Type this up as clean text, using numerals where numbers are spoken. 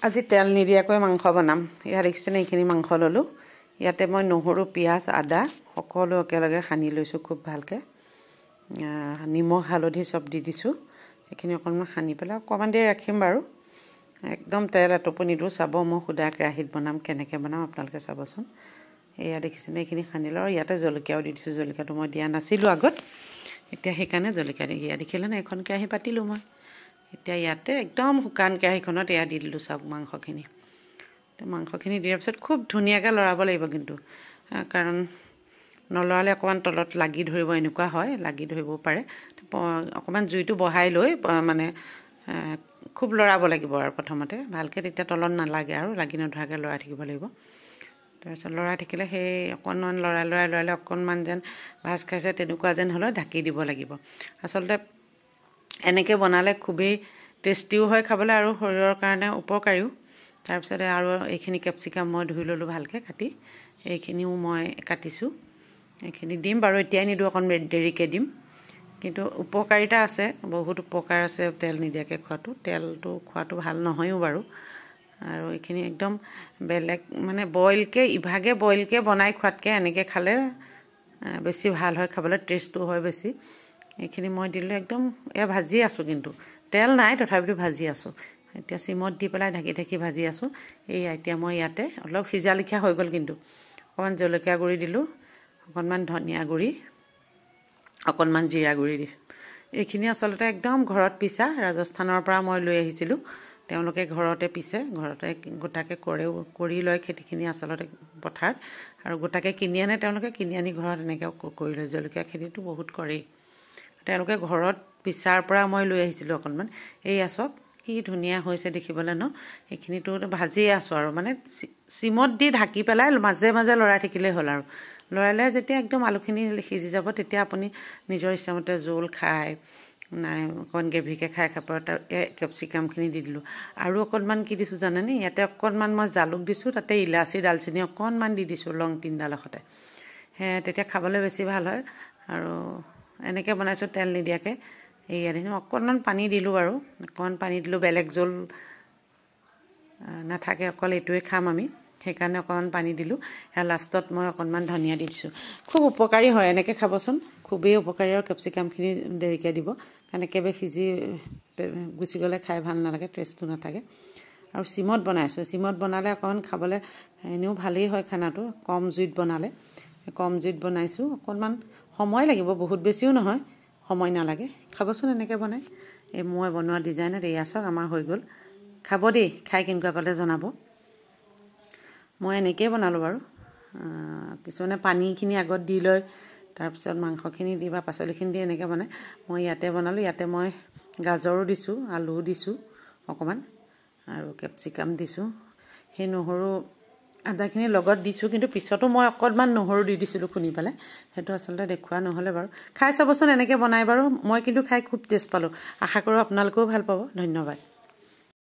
আজি তেল নিদিয়াকৈ মাংস বনাম। ইয়াত দেখিছেনে এইখিনি মাংস ললোঁ। ইয়াতে মই নহৰু পিঁয়াজ আদা সকলো একেলগে সানি লৈছোঁ খুব ভালকৈ। নিমখ হালধি চব দি দিছোঁ। এইখিনি অকণমান সানি পেলাই অকণমান দেৰি ৰাখিম বাৰু। একদম তেল এটোপো নিদিওঁ। চাব মই সুদা কেৰাহীত বনাম, কেনেকৈ বনাম আপোনালোকে চাবচোন। এয়া দেখিছেনে এইখিনি সানি লওঁ। ইয়াতে জলকীয়াও দি দিছোঁ। জলকীয়াটো মই দিয়া নাছিলোঁ আগত, এতিয়া সেইকাৰণে জলকীয়া দি এয়া দেখিলেনে এখন কেৰাহী পাতিলোঁ মই। এতিয়া ইয়াতে একদম শুকান কেৰাহীখনত এয়া দি দিলোঁ চাওক মাংসখিনি। মাংসখিনি দিয়াৰ পিছত খুব ধুনীয়াকৈ লৰাব লাগিব কিন্তু, কাৰণ নলৰালে অকণমান তলত লাগি ধৰিব, এনেকুৱা হয়, লাগি ধৰিবও পাৰে। অকণমান জুইটো বঢ়াই লৈ মানে খুব লৰাব লাগিব আৰু প্ৰথমতে ভালকৈ, তেতিয়া তলত নালাগে আৰু লাগি নধৰাকৈ লৰাই থাকিব লাগিব। তাৰপিছত লৰাই থাকিলে সেই অকণমান লৰাই অকণমান যেন ভাজ খাইছে তেনেকুৱা যেন হ'লে ঢাকি দিব লাগিব। আচলতে এনেকৈ বনালে খুবেই টেষ্টিও হয় খাবলৈ আৰু শৰীৰৰ কাৰণে উপকাৰীও। তাৰপিছতে আৰু এইখিনি কেপচিকাম মই ধুই ল'লোঁ ভালকৈ কাটি, এইখিনিও মই কাটিছোঁ। এইখিনি দিম বাৰু, এতিয়াই নিদিওঁ, অকণ দেৰিকৈ দিম। কিন্তু উপকাৰিতা আছে, বহুত উপকাৰ আছে তেল নিদিয়াকৈ খোৱাটো। তেলটো খোৱাটো ভাল নহয়ও বাৰু। আৰু এইখিনি একদম বেলেগ মানে ইভাগে বইলকৈ বনাই খোৱাতকৈ এনেকৈ খালে বেছি ভাল হয় খাবলৈ, টেষ্টটো হয় বেছি। এইখিনি মই দিলোঁ একদম, ভাজি আছোঁ কিন্তু তেল নাই, তথাপিতো ভাজি আছোঁ। এতিয়া চিমত দি পেলাই ঢাকি ভাজি আছোঁ। এতিয়া মই ইয়াতে অলপ সিজা লিখীয়া হৈ গ'ল কিন্তু, অকণমান জলকীয়া গুড়ি দিলোঁ, অকণমান ধনিয়া গুড়ি, অকণমান জিৰা গুড়ি দিছোঁ। এইখিনি আচলতে একদম ঘৰত পিছা, ৰাজস্থানৰ পৰা মই লৈ আহিছিলোঁ। তেওঁলোকে ঘৰতে পিছে, ঘৰতে গোটাকৈ কৰি লয় খেতিখিনি আচলতে পথাৰত, আৰু গোটাকৈ কিনি আনে তেওঁলোকে, কিনি আনি ঘৰত এনেকৈ কৰি লয়। জলকীয়া খেতিটো বহুত কৰেই তেওঁলোকে ঘৰত পিছাৰ পৰা মই লৈ আহিছিলোঁ অকণমান। চাওক কি ধুনীয়া হৈছে দেখিবলৈ ন। এইখিনিতো ভাজিয়ে আছোঁ আৰু মানে চিমত দি ঢাকি পেলাই মাজে মাজে লৰাই থাকিলেই হ'ল। আৰু লৰালে যেতিয়া একদম আলুখিনি সিজি যাব, তেতিয়া আপুনি নিজৰ ইচ্ছামতে জোল খায় নাই অকণমান গ্ৰেভিকৈ খাব। তাৰ কেপচিকামখিনি দি দিলোঁ। আৰু অকণমান কি দিছোঁ জানেনে, ইয়াতে অকণমান মই জালুক দিছোঁ, তাতে ইলাচি দালচেনি অকণমান দি দিছোঁ, লং 3ডাল সৈতে। তেতিয়া খাবলৈ বেছি ভাল হয়। আৰু এনেকৈ বনাইছোঁ তেল নিদিয়াকৈ। অকণমান পানী দিলোঁ বাৰু, অকণমান পানী দিলোঁ, বেলেগ জোল নাথাকে, অকল এইটোৱে খাম আমি, সেইকাৰণে অকণমান পানী দিলোঁ। লাষ্টত মই অকণমান ধনিয়া দি দিছোঁ। খুব উপকাৰী হয়, এনেকৈ খাবচোন, খুবেই উপকাৰী। আৰু কেপচিকামখিনি দেৰিকৈ দিব, কাৰণ একেবাৰে সিজি গুচি গ'লে খাই ভাল নালাগে, টেষ্টটো নাথাকে। আৰু চিমত বনাইছোঁ, চিমত বনালে অকণমান খাবলৈ এনেও ভালেই হয় খানাটো, কম জুইত বনালে। কম জুইত বনাইছোঁ, অকণমান সময় লাগিব, বহুত বেছিও নহয়, সময় নালাগে। খাবচোন এনেকৈ বনাই। মই বনোৱা ডিজাইনত চাওক আমাৰ হৈ গ'ল। খাব দেই, খাই কেনেকুৱা পালে জনাব। মই এনেকৈয়ে বনালোঁ বাৰু। কিছুমানে পানীখিনি আগত দি লয়, তাৰপিছত মাংসখিনি দি বা পাচলিখিনি দি এনেকৈ বনায়। মই ইয়াতে বনালোঁ। ইয়াতে মই গাজৰো দিছোঁ, আলুও দিছোঁ অকণমান, আৰু কেপচিকাম দিছোঁ। সেই নহৰু আদাখিনিৰ লগত দিছোঁ, কিন্তু পিছতো মই অকণমান নহৰু দি দিছিলোঁ খুন্দি পেলাই। সেইটো আচলতে দেখুওৱা নহ'লে বাৰু। খাই চাবচোন এনেকৈ বনাই বাৰু। মই কিন্তু খাই খুব টেষ্ট পালোঁ। আশা কৰোঁ আপোনালোকেও ভাল পাব। ধন্যবাদ।